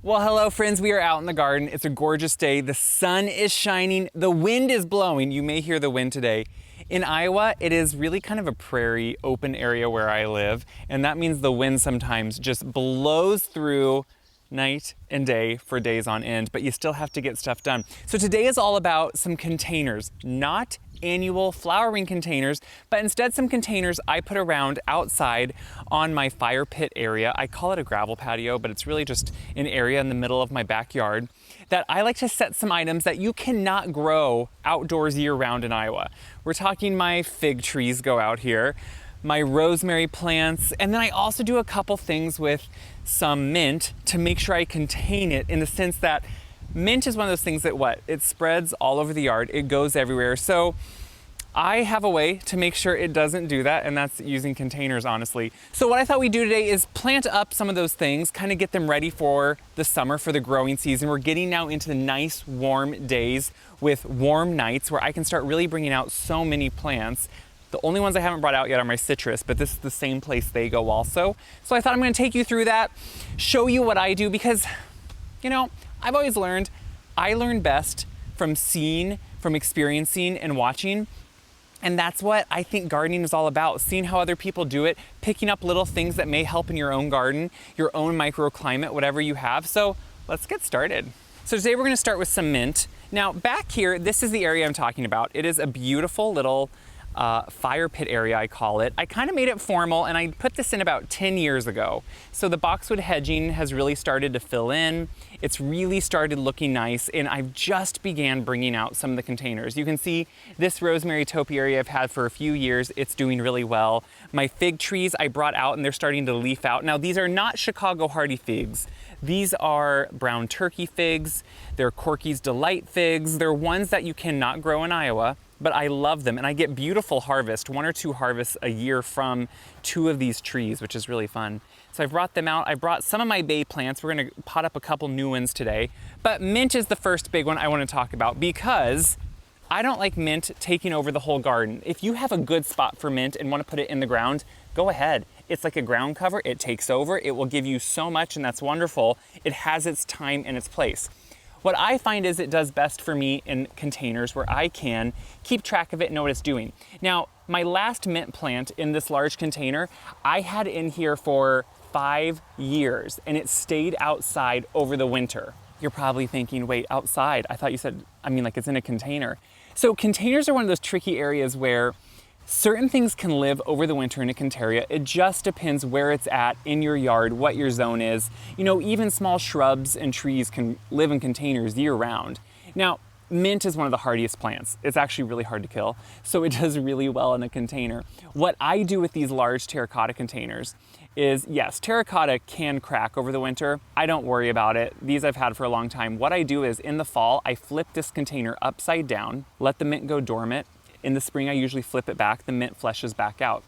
Well, hello friends, we are out in the garden. It's a gorgeous day. The sun is shining, the wind is blowing. You may hear the wind today. In Iowa, it is really kind of a prairie open area where I live, and that means the wind sometimes just blows through night and day for days on end, but you still have to get stuff done. So today is all about some containers, not annual flowering containers, but instead some containers I put around outside on my fire pit area. I call it a gravel patio, but it's really just an area in the middle of my backyard that I like to set some items that you cannot grow outdoors year-round in Iowa. We're talking my fig trees go out here, my rosemary plants, and then I also do a couple things with some mint to make sure I contain it, in the sense that mint is one of those things that it spreads all over the yard, it goes everywhere. So I have a way to make sure it doesn't do that, and that's using containers, honestly. So what I thought we'd do today is plant up some of those things, kind of get them ready for the summer, for the growing season. We're getting now into the nice warm days with warm nights where I can start really bringing out so many plants. The only ones I haven't brought out yet are my citrus, but this is the same place they go also. So I thought I'm gonna take you through that, show you what I do, because, you know, I've always learned, I learn best from seeing, from experiencing and watching. And that's what I think gardening is all about, seeing how other people do it, picking up little things that may help in your own garden, your own microclimate, whatever you have. So let's get started. So today we're gonna start with some mint. Now back here, this is the area I'm talking about. It is a beautiful little fire pit area, I call it. I kind of made it formal, and I put this in about 10 years ago. So the boxwood hedging has really started to fill in. It's really started looking nice, and I've just began bringing out some of the containers. You can see this rosemary topiary I've had for a few years. It's doing really well. My fig trees I brought out, and they're starting to leaf out. Now these are not Chicago hardy figs. These are brown turkey figs. They're Corky's Delight figs. They're ones that you cannot grow in Iowa, but I love them, and I get beautiful harvest, 1 or 2 harvests a year from 2 of these trees, which is really fun. So I've brought them out. I brought some of my bay plants. We're gonna pot up a couple new ones today, but mint is the first big one I wanna talk about, because I don't like mint taking over the whole garden. If you have a good spot for mint and wanna put it in the ground, go ahead. It's like a ground cover, it takes over, it will give you so much, and that's wonderful. It has its time and its place. What I find is it does best for me in containers where I can keep track of it and know what it's doing. Now, my last mint plant in this large container, I had in here for 5 years, and it stayed outside over the winter. You're probably thinking, wait, outside? I thought you said, like it's in a container. So containers are one of those tricky areas where certain things can live over the winter in a container. It just depends where it's at in your yard, what your zone is. You know, even small shrubs and trees can live in containers year round. Now, mint is one of the hardiest plants. It's actually really hard to kill, so it does really well in a container. What I do with these large terracotta containers is, yes, terracotta can crack over the winter. I don't worry about it. These I've had for a long time. What I do is, in the fall, I flip this container upside down, let the mint go dormant. In the spring, I usually flip it back, the mint fleshes back out.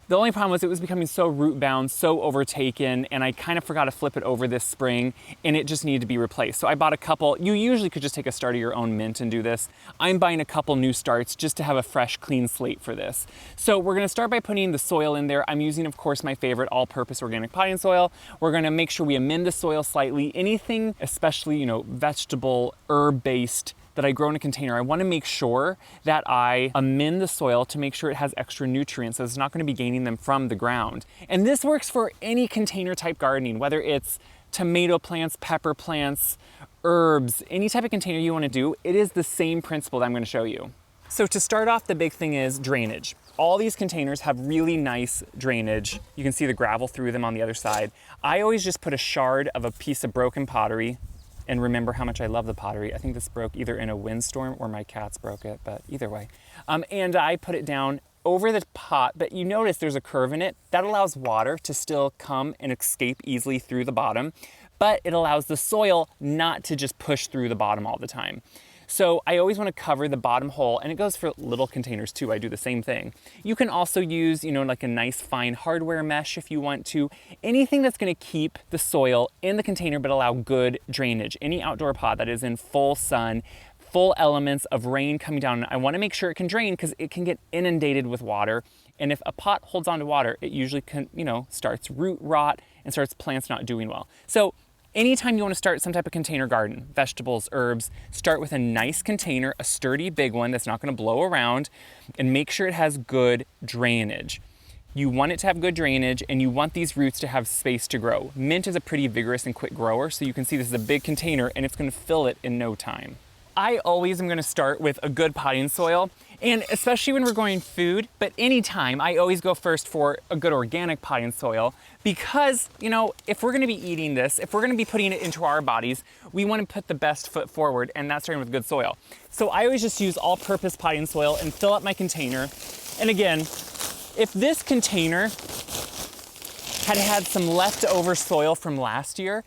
The only problem was it was becoming so root bound, so overtaken, and I kind of forgot to flip it over this spring, and it just needed to be replaced. So I bought a couple. You usually could just take a start of your own mint and do this. I'm buying a couple new starts just to have a fresh, clean slate for this. So we're gonna start by putting the soil in there. I'm using, of course, my favorite all-purpose organic potting soil. We're gonna make sure we amend the soil slightly. Anything, especially, vegetable, herb-based, that I grow in a container, I wanna make sure that I amend the soil to make sure it has extra nutrients, so it's not gonna be gaining them from the ground. And this works for any container type gardening, whether it's tomato plants, pepper plants, herbs, any type of container you wanna do, it is the same principle that I'm gonna show you. So to start off, the big thing is drainage. All these containers have really nice drainage. You can see the gravel through them on the other side. I always just put a shard of a piece of broken pottery. And remember how much I love the pottery. I think this broke either in a windstorm or my cats broke it, but either way. And I put it down over the pot, but you notice there's a curve in it. That allows water to still come and escape easily through the bottom, but it allows the soil not to just push through the bottom all the time. So I always want to cover the bottom hole, and it goes for little containers too. I do the same thing. You can also use, like a nice fine hardware mesh if you want to. Anything that's going to keep the soil in the container but allow good drainage. Any outdoor pot that is in full sun, full elements of rain coming down. I want to make sure it can drain because it can get inundated with water. And if a pot holds on to water, it usually can, starts root rot and starts plants not doing well. So Anytime you want to start some type of container garden, vegetables, herbs, start with a nice container, a sturdy big one that's not going to blow around, and make sure it has good drainage. You want it to have good drainage, and you want these roots to have space to grow. Mint is a pretty vigorous and quick grower, so you can see this is a big container and it's going to fill it in no time. I always am going to start with a good potting soil, and especially when we're growing food, but anytime I always go first for a good organic potting soil, because, you know, if we're going to be eating this, if we're going to be putting it into our bodies, we want to put the best foot forward, and that's starting with good soil. So I always just use all-purpose potting soil and fill up my container. And again, if this container had some leftover soil from last year,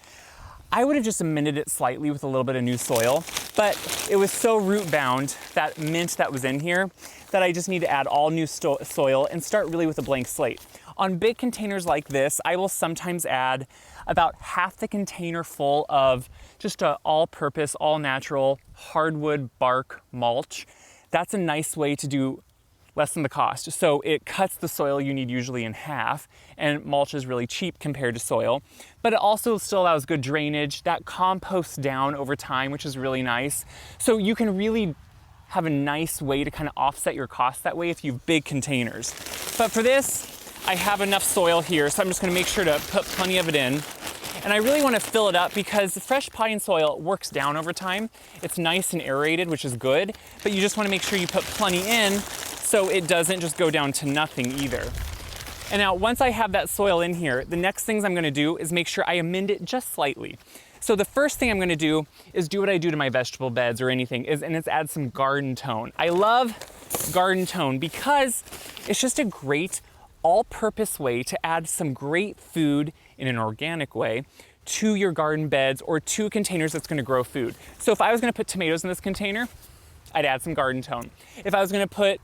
I would have just amended it slightly with a little bit of new soil, but it was so root bound, that mint that was in here, that I just need to add all new soil and start really with a blank slate. On big containers like this, I will sometimes add about half the container full of just an all-purpose, all-natural hardwood bark mulch. That's a nice way to do less than the cost. So it cuts the soil you need usually in half, and mulch is really cheap compared to soil, but it also still allows good drainage. That composts down over time, which is really nice. So you can really have a nice way to kind of offset your costs that way if you have big containers. But for this, I have enough soil here, so I'm just gonna make sure to put plenty of it in. And I really want to fill it up because the fresh potting soil works down over time. It's nice and aerated, which is good, but you just want to make sure you put plenty in so it doesn't just go down to nothing either. And now once I have that soil in here, the next things I'm going to do is make sure I amend it just slightly. So the first thing I'm going to do is do what I do to my vegetable beds or anything, and it's add some Garden-tone. I love Garden-tone because it's just a great all-purpose way to add some great food in an organic way to your garden beds or to containers that's going to grow food. So if I was going to put tomatoes in this container, I'd add some Garden-tone. If I was going to put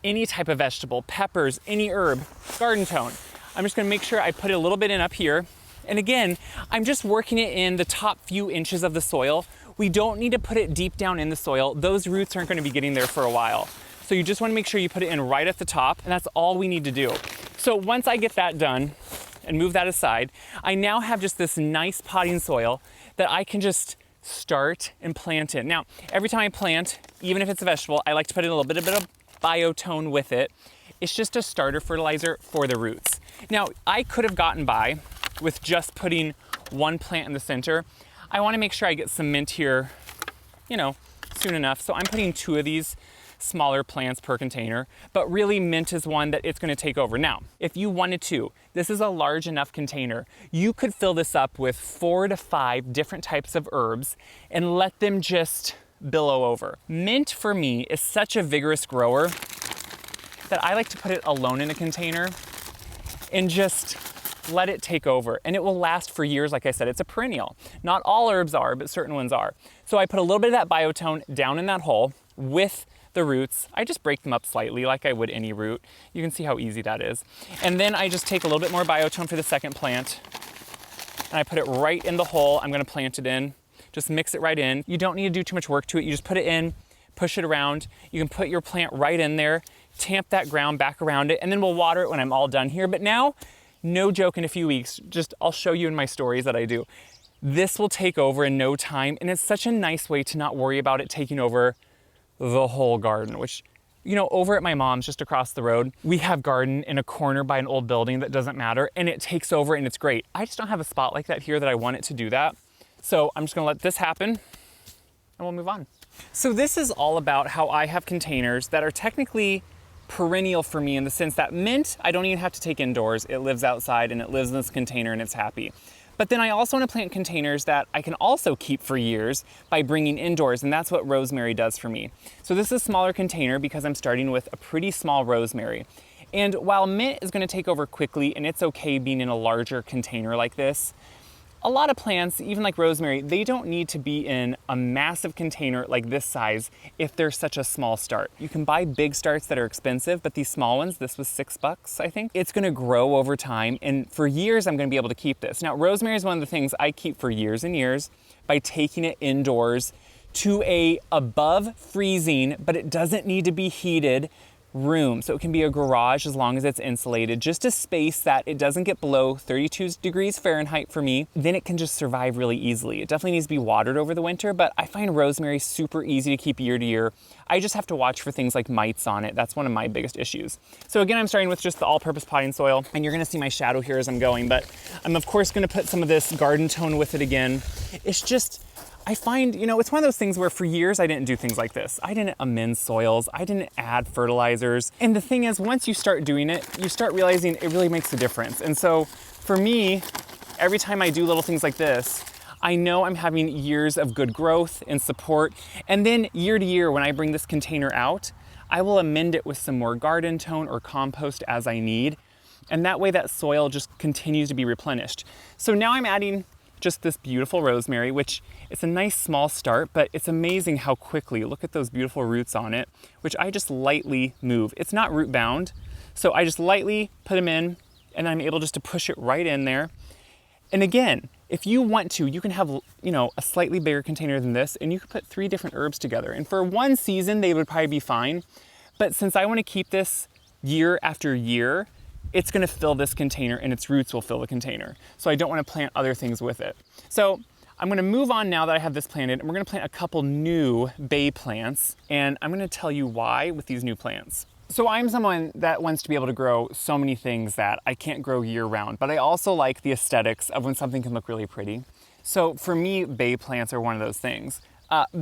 any type of vegetable, peppers, any herb, Garden-tone. I'm just going to make sure I put a little bit in up here. And again, I'm just working it in the top few inches of the soil. We don't need to put it deep down in the soil. Those roots aren't going to be getting there for a while. So you just want to make sure you put it in right at the top, and that's all we need to do. So once I get that done and move that aside, I now have just this nice potting soil that I can just start and plant in. Now, every time I plant, even if it's a vegetable, I like to put in a little bit of biotone with it. It's just a starter fertilizer for the roots. Now, I could have gotten by with just putting one plant in the center. I want to make sure I get some mint here, you know, soon enough. So I'm putting 2 of these smaller plants per container, but really mint is one that it's going to take over. Now, if you wanted to, this is a large enough container. You could fill this up with 4 to 5 different types of herbs and let them just billow over. Mint for me is such a vigorous grower that I like to put it alone in a container and just let it take over, and it will last for years. Like I said, it's a perennial. Not all herbs are, but certain ones are. So I put a little bit of that biotone down in that hole with the roots. I just break them up slightly like I would any root. You can see how easy that is. And then I just take a little bit more biotone for the second plant, and I put it right in the hole I'm gonna plant it in. Just mix it right in. You don't need to do too much work to it. You just put it in, push it around. You can put your plant right in there, tamp that ground back around it, and then we'll water it when I'm all done here. But now, no joke, in a few weeks, I'll show you in my stories that I do. This will take over in no time, and it's such a nice way to not worry about it taking over the whole garden, which, you know, over at my mom's just across the road, we have garden in a corner by an old building that doesn't matter, and it takes over and it's great. I just don't have a spot like that here that I want it to do that. So I'm just gonna let this happen and we'll move on. So this is all about how I have containers that are technically perennial for me in the sense that mint, I don't even have to take indoors. It lives outside and it lives in this container and it's happy. But then I also want to plant containers that I can also keep for years by bringing indoors, and that's what rosemary does for me. So this is a smaller container because I'm starting with a pretty small rosemary. And while mint is going to take over quickly and it's okay being in a larger container like this, a lot of plants, even like rosemary, they don't need to be in a massive container like this size if they're such a small start. You can buy big starts that are expensive, but these small ones, this was $6, I think. It's gonna grow over time, and for years I'm gonna be able to keep this. Now, rosemary is one of the things I keep for years and years by taking it indoors to a above freezing, but it doesn't need to be heated, room. So it can be a garage as long as it's insulated, just a space that it doesn't get below 32 degrees Fahrenheit for me. Then it can just survive really easily. It definitely needs to be watered over the winter, but I find rosemary super easy to keep year to year. I just have to watch for things like mites on it. That's one of my biggest issues. So again, I'm starting with just the all-purpose potting soil, and you're gonna see my shadow here as I'm going, but I'm of course gonna put some of this garden tone with it again. It's just, I find, you know, it's one of those things where for years I didn't do things like this. I didn't amend soils, I didn't add fertilizers. And the thing is, once you start doing it, you start realizing it really makes a difference. And so for me, every time I do little things like this, I know I'm having years of good growth and support. And then year to year, when I bring this container out, I will amend it with some more garden tone or compost as I need. And that way that soil just continues to be replenished. So now I'm adding just this beautiful rosemary, which it's a nice small start, but it's amazing how quickly, look at those beautiful roots on it, which I just lightly move. It's not root bound, so I just lightly put them in and I'm able just to push it right in there. And again, if you want to, you can have, you know, a slightly bigger container than this and you could put 3 different herbs together. And for one season, they would probably be fine. But since I want to keep this year after year, it's gonna fill this container and its roots will fill the container. So I don't wanna plant other things with it. So I'm gonna move on now that I have this planted, and we're gonna plant a couple new bay plants, and I'm gonna tell you why with these new plants. So I'm someone that wants to be able to grow so many things that I can't grow year round, but I also like the aesthetics of when something can look really pretty. So for me, bay plants are one of those things.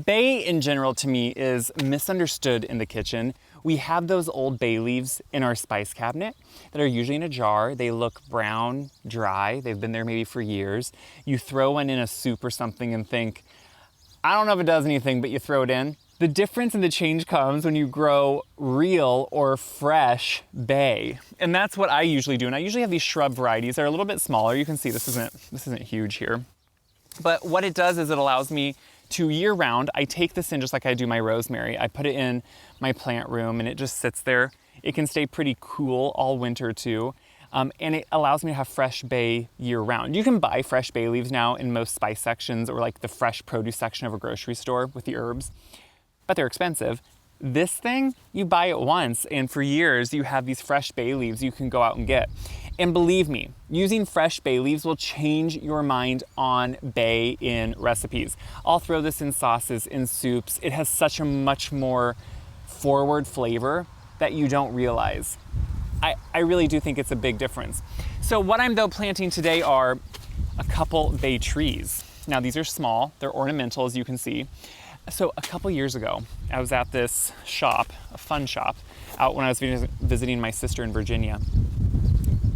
Bay in general to me is misunderstood in the kitchen. We have those old bay leaves in our spice cabinet that are usually in a jar. They look brown, dry. They've been there maybe for years. You throw one in a soup or something and think, I don't know if it does anything, but you throw it in. The difference and the change comes when you grow real or fresh bay. And that's what I usually do. And I usually have these shrub varieties that are a little bit smaller. You can see this isn't huge here. But what it does is it allows me to year round, I take this in just like I do my rosemary. I put it in my plant room and it just sits there. It can stay pretty cool all winter too. And it allows me to have fresh bay year round. You can buy fresh bay leaves now in most spice sections or like the fresh produce section of a grocery store with the herbs, but they're expensive. This thing, you buy it once and for years you have these fresh bay leaves you can go out and get. And believe me, using fresh bay leaves will change your mind on bay in recipes. I'll throw this in sauces, in soups. It has such a much more forward flavor that you don't realize. I really do think it's a big difference. So what I'm though planting today are a couple bay trees. Now these are small, they're ornamental as you can see. So a couple years ago, I was at this shop, a fun shop, out when I was visiting my sister in Virginia.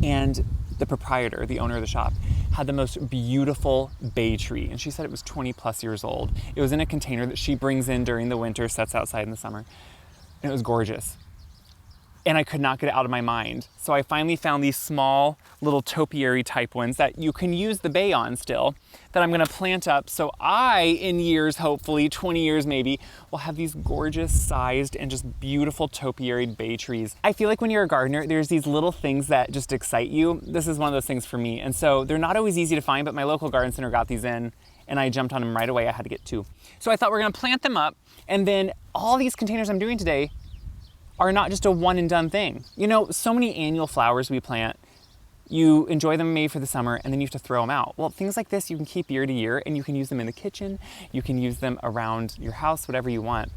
And the proprietor, the owner of the shop, had the most beautiful bay tree. And she said it was 20 plus years old. It was in a container that she brings in during the winter, sets outside in the summer. And it was gorgeous. And I could not get it out of my mind. So I finally found these small little topiary type ones that you can use the bay on still, that I'm gonna plant up. So I, in years, hopefully 20 years maybe, will have these gorgeous sized and just beautiful topiary bay trees. I feel like when you're a gardener, there's these little things that just excite you. This is one of those things for me. And so they're not always easy to find, but my local garden center got these in and I jumped on them right away. I had to get 2. So I thought we're gonna plant them up, and then all these containers I'm doing today are not just a one and done thing. You know, so many annual flowers we plant, you enjoy them maybe for the summer and then you have to throw them out. Well, things like this you can keep year to year, and you can use them in the kitchen, you can use them around your house, whatever you want.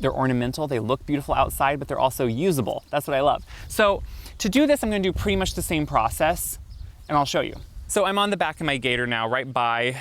They're ornamental, they look beautiful outside, but they're also usable. That's what I love. So to do this, I'm gonna do pretty much the same process, and I'll show you. So I'm on the back of my gator now, right by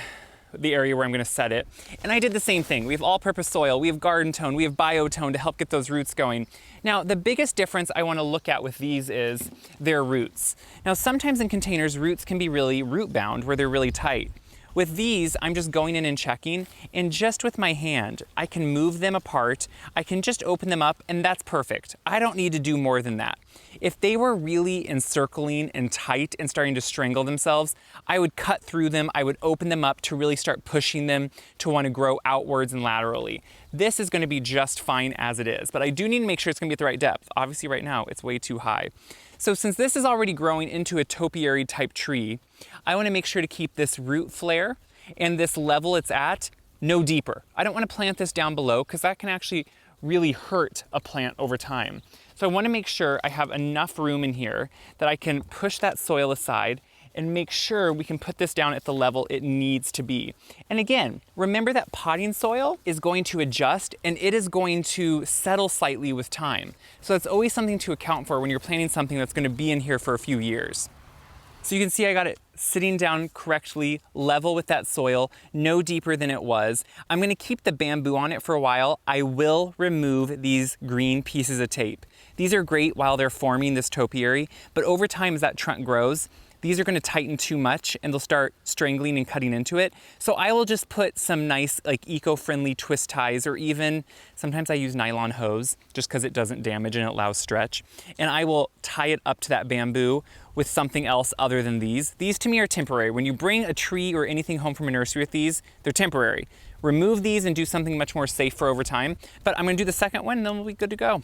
the area where I'm gonna set it. And I did the same thing. We have all-purpose soil, we have garden tone, we have biotone to help get those roots going. Now, the biggest difference I wanna look at with these is their roots. Now, sometimes in containers, roots can be really root bound, where they're really tight. With these, I'm just going in and checking, and just with my hand, I can move them apart, I can just open them up, and that's perfect. I don't need to do more than that. If they were really encircling and tight and starting to strangle themselves, I would cut through them, I would open them up to really start pushing them to want to grow outwards and laterally. This is going to be just fine as it is, but I do need to make sure it's going to be at the right depth. Obviously right now, it's way too high. So since this is already growing into a topiary type tree, I want to make sure to keep this root flare and this level it's at no deeper. I don't want to plant this down below because that can actually really hurt a plant over time. So I want to make sure I have enough room in here that I can push that soil aside and make sure we can put this down at the level it needs to be. And again, remember that potting soil is going to adjust and it is going to settle slightly with time. So that's always something to account for when you're planting something that's going to be in here for a few years. So you can see I got it sitting down correctly, level with that soil, no deeper than it was. I'm gonna keep the bamboo on it for a while. I will remove these green pieces of tape. These are great while they're forming this topiary, but over time as that trunk grows, these are gonna tighten too much and they'll start strangling and cutting into it. So I will just put some nice like eco-friendly twist ties, or even sometimes I use nylon hose just because it doesn't damage and it allows stretch. And I will tie it up to that bamboo with something else other than these. These to me are temporary. When you bring a tree or anything home from a nursery with these, they're temporary. Remove these and do something much more safe for over time. But I'm gonna do the second one and then we'll be good to go.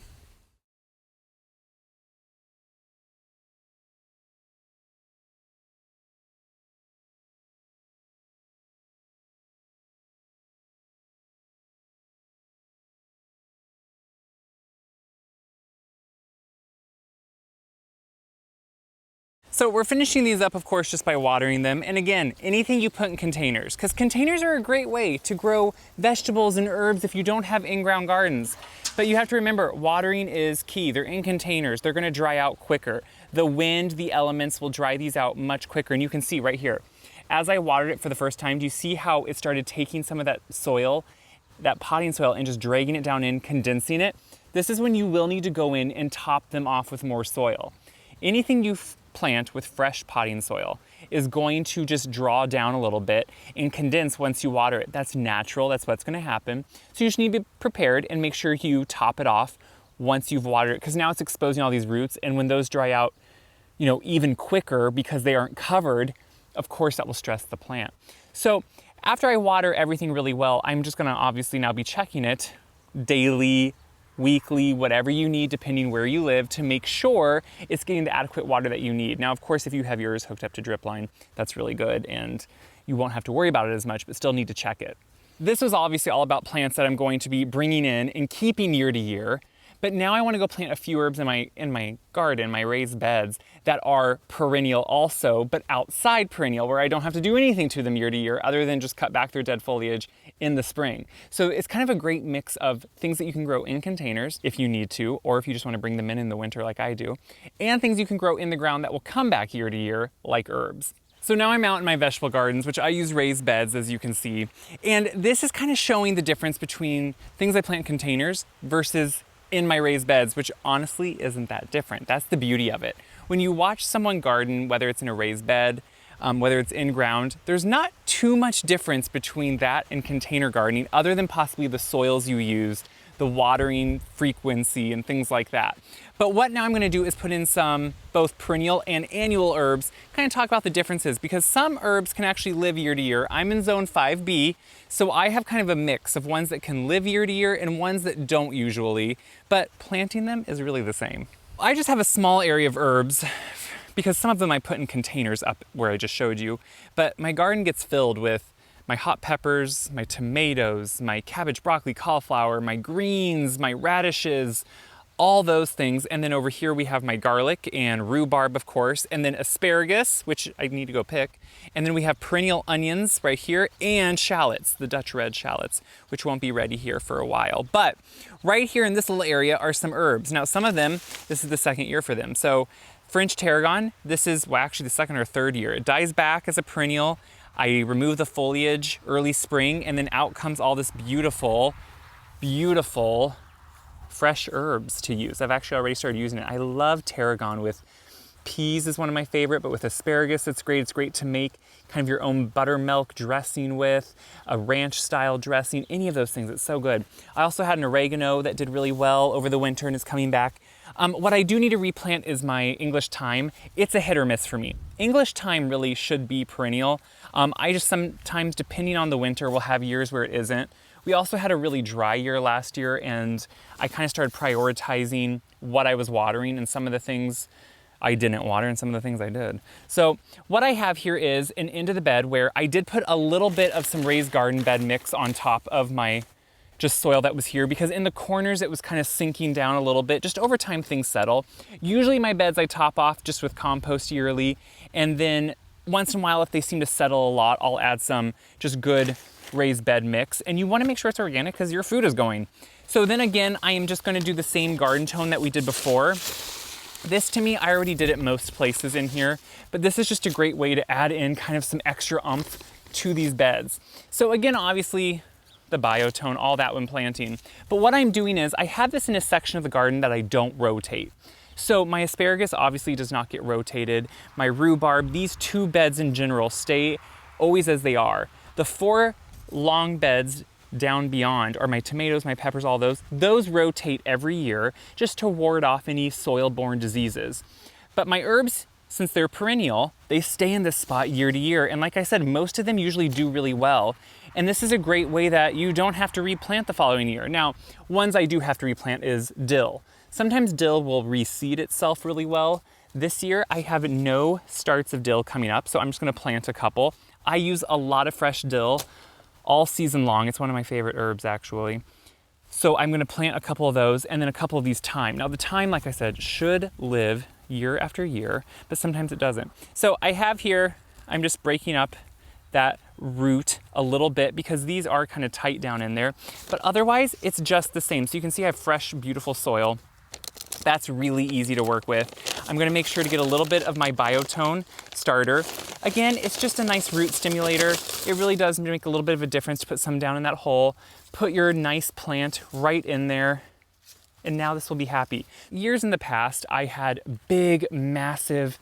So we're finishing these up, of course, just by watering them. And again, anything you put in containers, because containers are a great way to grow vegetables and herbs if you don't have in-ground gardens. But you have to remember, watering is key. They're in containers. They're gonna dry out quicker. The wind, the elements will dry these out much quicker. And you can see right here, as I watered it for the first time, do you see how it started taking some of that soil, that potting soil, and just dragging it down in, condensing it? This is when you will need to go in and top them off with more soil. Anything you plant with fresh potting soil is going to just draw down a little bit and condense once you water it. That's natural, that's what's gonna happen. So you just need to be prepared and make sure you top it off once you've watered it, because now it's exposing all these roots, and when those dry out, you know, even quicker because they aren't covered, of course that will stress the plant. So after I water everything really well, I'm just gonna obviously now be checking it daily, weekly, whatever you need, depending where you live, to make sure it's getting the adequate water that you need. Now, of course, if you have yours hooked up to drip line, that's really good and you won't have to worry about it as much, but still need to check it. This was obviously all about plants that I'm going to be bringing in and keeping year to year. But now I want to go plant a few herbs in my garden, my raised beds, that are perennial also, but outside perennial, where I don't have to do anything to them year to year other than just cut back their dead foliage in the spring. So it's kind of a great mix of things that you can grow in containers if you need to, or if you just want to bring them in the winter like I do, and things you can grow in the ground that will come back year to year, like herbs. So now I'm out in my vegetable gardens, which I use raised beds, as you can see. And this is kind of showing the difference between things I plant in containers versus in my raised beds, which honestly isn't that different. That's the beauty of it. When you watch someone garden, whether it's in a raised bed, whether it's in ground, there's not too much difference between that and container gardening, other than possibly the soils you used, the watering frequency, and things like that. But what now I'm gonna do is put in some both perennial and annual herbs, kind of talk about the differences, because some herbs can actually live year to year. I'm in zone 5B, so I have kind of a mix of ones that can live year to year and ones that don't usually, but planting them is really the same. I just have a small area of herbs because some of them I put in containers up where I just showed you, but my garden gets filled with my hot peppers, my tomatoes, my cabbage, broccoli, cauliflower, my greens, my radishes, all those things. And then over here we have my garlic and rhubarb, of course, and then asparagus, which I need to go pick. And then we have perennial onions right here, and shallots, the Dutch red shallots, which won't be ready here for a while. But right here in this little area are some herbs. Now, some of them, this is the second year for them. So French tarragon, this is, well, actually the second or third year. It dies back as a perennial. I remove the foliage early spring, and then out comes all this beautiful, beautiful fresh herbs to use. I've actually already started using it. I love tarragon with peas is one of my favorite, but with asparagus, it's great. It's great to make kind of your own buttermilk dressing with, a ranch style dressing, any of those things. It's so good. I also had an oregano that did really well over the winter and is coming back. What I do need to replant is my English thyme. It's a hit or miss for me. English thyme really should be perennial. I just sometimes, depending on the winter, will have years where it isn't. We also had a really dry year last year, and I kind of started prioritizing what I was watering, and some of the things I didn't water and some of the things I did. So what I have here is an into the bed where I did put a little bit of some raised garden bed mix on top of my just soil that was here, because in the corners it was kind of sinking down a little bit. Just over time things settle. Usually my beds I top off just with compost yearly, and then once in a while if they seem to settle a lot, I'll add some just good raised bed mix. And you want to make sure it's organic because your food is going. So then again, I am just going to do the same garden tone that we did before. This to me, I already did it most places in here, but this is just a great way to add in kind of some extra oomph to these beds. So again, obviously the biotone, all that when planting. But what I'm doing is I have this in a section of the garden that I don't rotate. So my asparagus obviously does not get rotated. My rhubarb, these two beds in general stay always as they are. The 4 long beds down beyond are my tomatoes, my peppers, all those rotate every year just to ward off any soil-borne diseases. But my herbs, since they're perennial, they stay in this spot year to year. And like I said, most of them usually do really well. And this is a great way that you don't have to replant the following year. Now, ones I do have to replant is dill. Sometimes dill will reseed itself really well. This year, I have no starts of dill coming up, so I'm just gonna plant a couple. I use a lot of fresh dill all season long. It's one of my favorite herbs, actually. So I'm gonna plant a couple of those and then a couple of these thyme. Now the thyme, like I said, should live year after year, but sometimes it doesn't. So I have here, I'm just breaking up that root a little bit because these are kind of tight down in there, but otherwise it's just the same. So you can see I have fresh, beautiful soil. That's really easy to work with. I'm gonna make sure to get a little bit of my biotone starter. Again, it's just a nice root stimulator. It really does make a little bit of a difference to put some down in that hole. Put your nice plant right in there, and now this will be happy. Years in the past, I had big, massive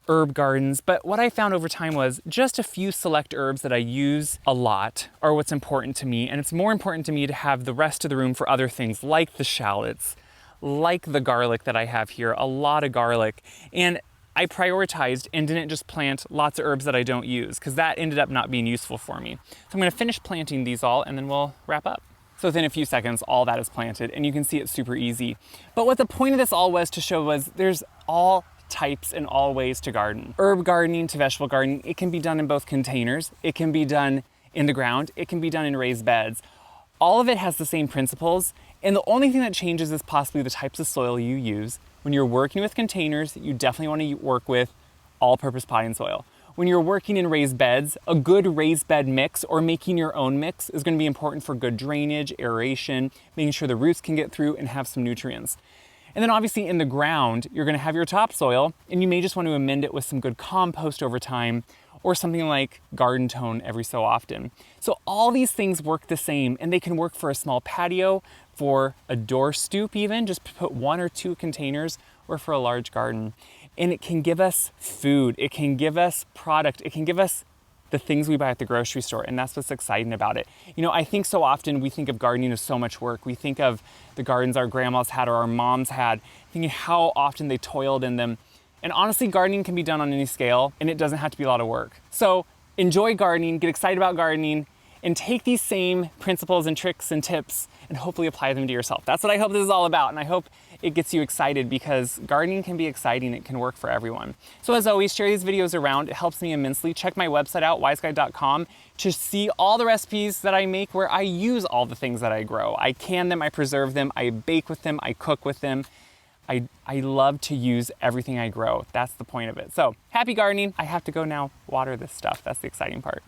herb gardens, but what I found over time was just a few select herbs that I use a lot are what's important to me, and it's more important to me to have the rest of the room for other things like the shallots, like the garlic that I have here, a lot of garlic. And I prioritized and didn't just plant lots of herbs that I don't use, because that ended up not being useful for me. So I'm gonna finish planting these all and then we'll wrap up. So within a few seconds, all that is planted, and you can see it's super easy. But what the point of this all was to show was there's all types and all ways to garden. Herb gardening to vegetable gardening, it can be done in both containers, it can be done in the ground, it can be done in raised beds. All of it has the same principles, and the only thing that changes is possibly the types of soil you use. When you're working with containers, you definitely want to work with all-purpose potting soil. When you're working in raised beds, a good raised bed mix or making your own mix is going to be important for good drainage, aeration, making sure the roots can get through and have some nutrients. And then obviously in the ground, you're gonna have your topsoil, and you may just want to amend it with some good compost over time, or something like Garden-tone every so often. So all these things work the same, and they can work for a small patio, for a door stoop even, just put 1 or 2 containers, or for a large garden. And it can give us food, it can give us product, it can give us the things we buy at the grocery store, and that's what's exciting about it. You know, I think so often we think of gardening as so much work. We think of the gardens our grandmas had or our moms had, thinking how often they toiled in them. And honestly, gardening can be done on any scale, and it doesn't have to be a lot of work. So enjoy gardening, get excited about gardening, and take these same principles and tricks and tips and hopefully apply them to yourself. That's what I hope this is all about, and I hope it gets you excited, because gardening can be exciting. It can work for everyone. So as always, share these videos around. It helps me immensely. Check my website out, wyseguide.com, to see all the recipes that I make where I use all the things that I grow. I can them, I preserve them, I bake with them, I cook with them. I love to use everything I grow. That's the point of it. So happy gardening. I have to go now water this stuff. That's the exciting part.